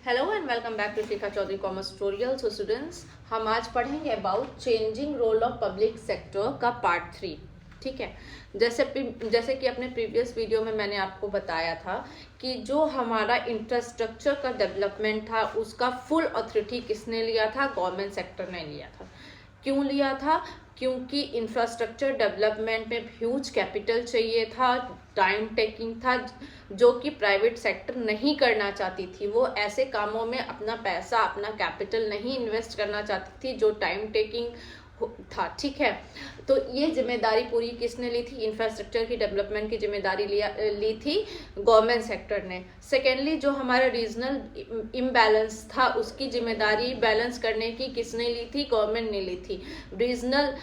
Hello and welcome back to Shikha Chaudhary commerce tutorial. So students, हम आज पढ़ेंगे about changing role of public sector का part 3। ठीक है, जैसे कि अपने प्रीवियस वीडियो में मैंने आपको बताया था कि जो हमारा इंफ्रास्ट्रक्चर का डेवलपमेंट था उसका फुल अथॉरिटी किसने लिया था? गवर्नमेंट सेक्टर ने लिया था। क्यों लिया था? क्योंकि इंफ्रास्ट्रक्चर डेवलपमेंट में ह्यूज कैपिटल चाहिए था, टाइम टेकिंग था, जो कि प्राइवेट सेक्टर नहीं करना चाहती थी। वो ऐसे कामों में अपना पैसा, अपना कैपिटल नहीं इन्वेस्ट करना चाहती थी जो टाइम टेकिंग था। ठीक है, तो ये जिम्मेदारी पूरी किसने ली थी? इंफ्रास्ट्रक्चर की डेवलपमेंट की जिम्मेदारी ली थी गवर्नमेंट सेक्टर ने। सेकेंडली, जो हमारा रीजनल इम्बैलेंस था उसकी जिम्मेदारी बैलेंस करने की किसने ली थी? गवर्नमेंट ने ली थी। रीजनल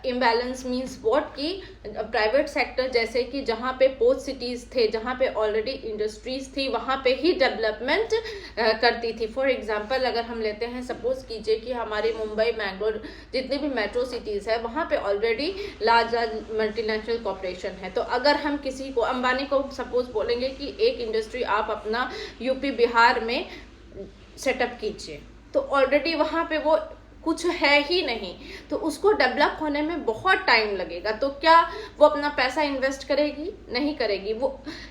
इम्बैलेंस मीन्स व्हाट कि प्राइवेट सेक्टर जैसे कि जहाँ पे पोर्ट सिटीज़ थे, जहाँ पे ऑलरेडी इंडस्ट्रीज थी, वहाँ पे ही डेवलपमेंट करती थी। फॉर एग्जांपल अगर हम लेते हैं, सपोज कीजिए कि हमारे मुंबई, मैंगलोर जितने भी मेट्रो सिटीज़ है वहाँ पे ऑलरेडी लार्ज मल्टीनेशनल कॉर्पोरेशन है। तो अगर हम किसी को, अंबानी को सपोज बोलेंगे कि एक इंडस्ट्री आप अपना यूपी बिहार में सेटअप कीजिए, तो ऑलरेडी वहाँ पे वो कुछ है ही नहीं, तो उसको डेवलप होने में बहुत टाइम लगेगा। तो क्या वो अपना पैसा इन्वेस्ट करेगी? नहीं करेगी। वो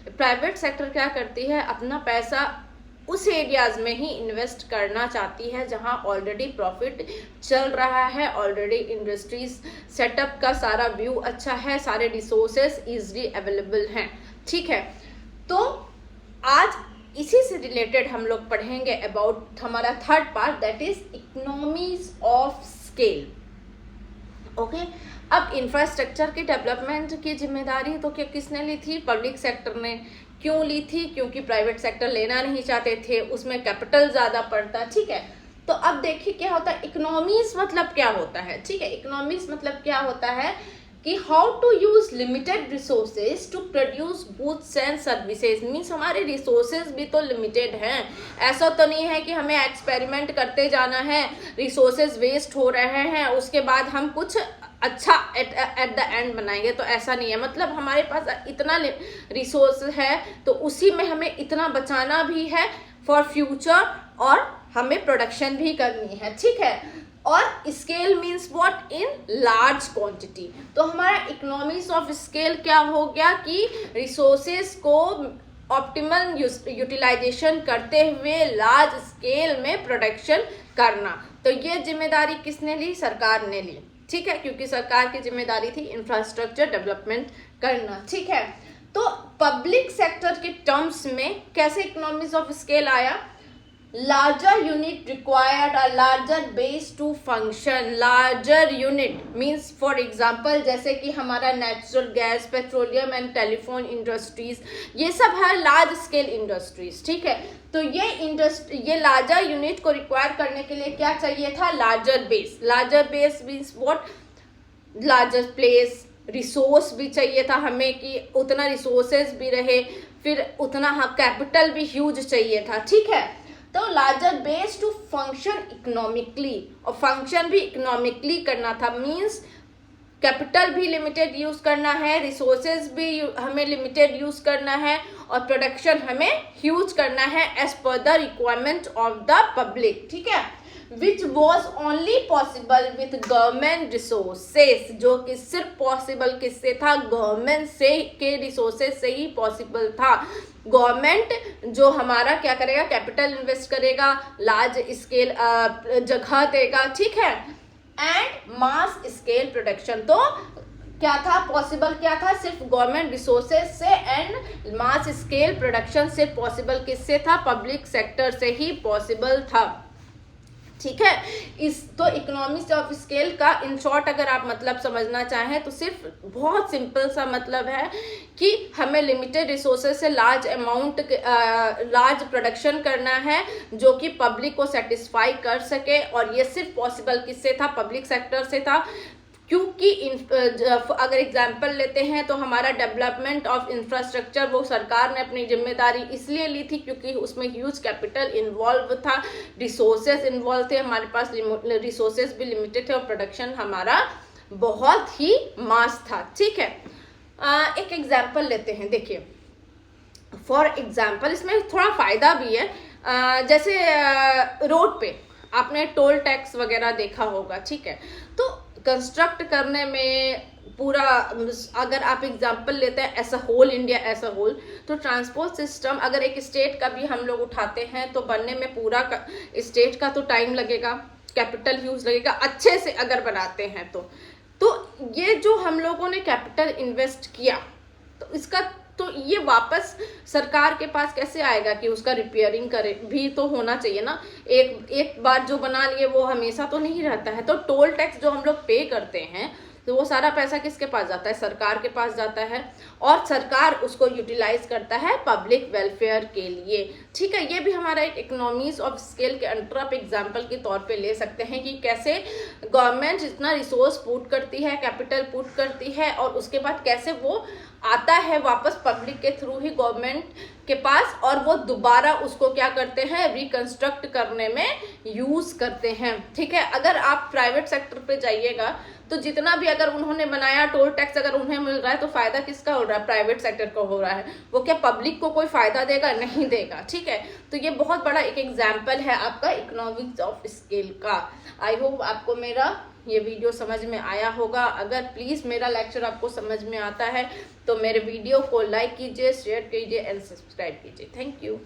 प्राइवेट सेक्टर क्या करती है, अपना पैसा उस एरियाज में ही इन्वेस्ट करना चाहती है जहां ऑलरेडी प्रॉफिट चल रहा है, ऑलरेडी इंडस्ट्रीज सेटअप का सारा व्यू अच्छा है, सारे रिसोर्सेस इजीली अवेलेबल हैं। ठीक है, तो आज इसी से रिलेटेड हम लोग पढ़ेंगे अबाउट हमारा third part, that is economies of scale. Okay, अब इंफ्रास्ट्रक्चर की डेवलपमेंट की जिम्मेदारी तो क्या किसने ली थी? पब्लिक सेक्टर ने। क्यों ली थी? क्योंकि प्राइवेट सेक्टर लेना नहीं चाहते थे, उसमें कैपिटल ज्यादा पड़ता। ठीक है, तो अब देखिए क्या होता है। इकोनॉमीज मतलब क्या होता है? ठीक है, इकोनॉमीज मतलब क्या होता है कि how to use limited resources to produce goods and services. Means हमारे रिसोर्सेज भी तो लिमिटेड हैं। ऐसा तो नहीं है कि हमें एक्सपेरिमेंट करते जाना है, रिसोर्सेज वेस्ट हो रहे हैं, उसके बाद हम कुछ अच्छा एट द एंड बनाएंगे। तो ऐसा नहीं है। मतलब हमारे पास इतना रिसोर्स है तो उसी में हमें इतना बचाना भी है फॉर फ्यूचर, और हमें प्रोडक्शन भी करनी है। ठीक है, और scale means what? In large quantity. तो हमारा इकोनॉमीज ऑफ स्केल क्या हो गया कि रिसोर्सेज को ऑप्टिमल यूटिलाइजेशन करते हुए लार्ज स्केल में प्रोडक्शन करना। तो ये जिम्मेदारी किसने ली? सरकार ने ली। ठीक है, क्योंकि सरकार की जिम्मेदारी थी इंफ्रास्ट्रक्चर डेवलपमेंट करना। ठीक है, तो पब्लिक सेक्टर के टर्म्स में कैसे इकोनॉमीज ऑफ स्केल आया? larger unit required a larger base to function. larger unit means for example जैसे कि हमारा natural gas, petroleum and telephone industries, ये सब है लार्ज स्केल इंडस्ट्रीज। ठीक है, तो ये लार्जर यूनिट को रिक्वायर करने के लिए क्या चाहिए था? Larger base. Larger base means what? Larger place. Resource भी चाहिए था हमें कि उतना रिसोर्सेज भी रहे, फिर उतना कैपिटल भी ह्यूज चाहिए था। ठीक है, तो larger base to function economically, और फंक्शन भी इकोनॉमिकली करना था। मींस कैपिटल भी लिमिटेड यूज करना है, रिसोर्सेज भी हमें लिमिटेड यूज करना है, और प्रोडक्शन हमें ह्यूज करना है as per the requirement of the public. ठीक है, which was only possible with government resources, जो कि सिर्फ पॉसिबल किससे था? गवर्नमेंट से के रिसोर्सेज से ही पॉसिबल था। गवर्नमेंट जो हमारा क्या करेगा? कैपिटल इन्वेस्ट करेगा, लार्ज स्केल जगह देगा। ठीक है, एंड मास स्केल प्रोडक्शन। तो क्या था पॉसिबल? क्या था? सिर्फ गवर्नमेंट रिसोर्सेज से, एंड मास स्केल प्रोडक्शन सिर्फ पॉसिबल किससे था? पब्लिक सेक्टर से ही पॉसिबल था। ठीक है, इस तो इकोनॉमिक्स ऑफ स्केल का इन शॉर्ट अगर आप मतलब समझना चाहें तो सिर्फ बहुत सिंपल सा मतलब है कि हमें लिमिटेड रिसोर्सेज से लार्ज प्रोडक्शन करना है जो कि पब्लिक को सेटिस्फाई कर सके, और ये सिर्फ पॉसिबल किससे था? पब्लिक सेक्टर से था। क्योंकि अगर एग्जाम्पल लेते हैं तो हमारा डेवलपमेंट ऑफ इंफ्रास्ट्रक्चर वो सरकार ने अपनी जिम्मेदारी इसलिए ली थी क्योंकि उसमें ह्यूज कैपिटल इन्वॉल्व था, रिसोर्सेज इन्वॉल्व थे, हमारे पास रिसोर्सेज भी लिमिटेड थे, और प्रोडक्शन हमारा बहुत ही मास था। ठीक है, एक एग्जाम्पल लेते हैं। देखिए, फॉर एग्जाम्पल इसमें थोड़ा फायदा भी है। जैसे रोड पे आपने टोल टैक्स वगैरह देखा होगा, ठीक है। तो कंस्ट्रक्ट करने में पूरा, अगर आप एग्जांपल लेते हैं as a whole, India as a whole, तो ट्रांसपोर्ट सिस्टम अगर एक स्टेट का भी हम लोग उठाते हैं तो बनने में पूरा स्टेट का तो टाइम लगेगा, कैपिटल यूज लगेगा, अच्छे से अगर बनाते हैं तो ये जो हम लोगों ने कैपिटल इन्वेस्ट किया तो इसका तो ये वापस सरकार के पास कैसे आएगा कि उसका रिपेयरिंग करे भी तो होना चाहिए ना। एक बार जो बना लिए वो हमेशा तो नहीं रहता है। तो टोल टैक्स जो हम लोग पे करते हैं तो वो सारा पैसा किसके पास जाता है? सरकार के पास जाता है, और सरकार उसको यूटिलाइज करता है पब्लिक वेलफेयर के लिए, ठीक है। ये भी हमारा एक इकोनॉमीज ऑफ स्केल के अंडर आप एग्जाम्पल के तौर पे ले सकते हैं कि कैसे गवर्नमेंट जितना रिसोर्स पुट करती है, कैपिटल पुट करती है, और उसके बाद कैसे वो आता है वापस पब्लिक के थ्रू ही गवर्नमेंट के पास, और वो दोबारा उसको क्या करते हैं? रिकंस्ट्रक्ट करने में यूज करते हैं, ठीक है। अगर आप प्राइवेट सेक्टर पे जाइएगा तो जितना भी अगर उन्होंने बनाया टोल टैक्स अगर उन्हें मिल रहा है तो फायदा किसका हो रहा है? प्राइवेट सेक्टर का हो रहा है। वो क्या पब्लिक को कोई फायदा देगा? नहीं देगा, ठीक है। तो ये बहुत बड़ा एक एग्जाम्पल है आपका इकोनॉमिक्स ऑफ स्केल का। आई होप आपको मेरा ये वीडियो समझ में आया होगा। अगर प्लीज मेरा लेक्चर आपको समझ में आता है तो मेरे वीडियो को लाइक कीजिए, शेयर कीजिए एंड सब्सक्राइब कीजिए। Thank you.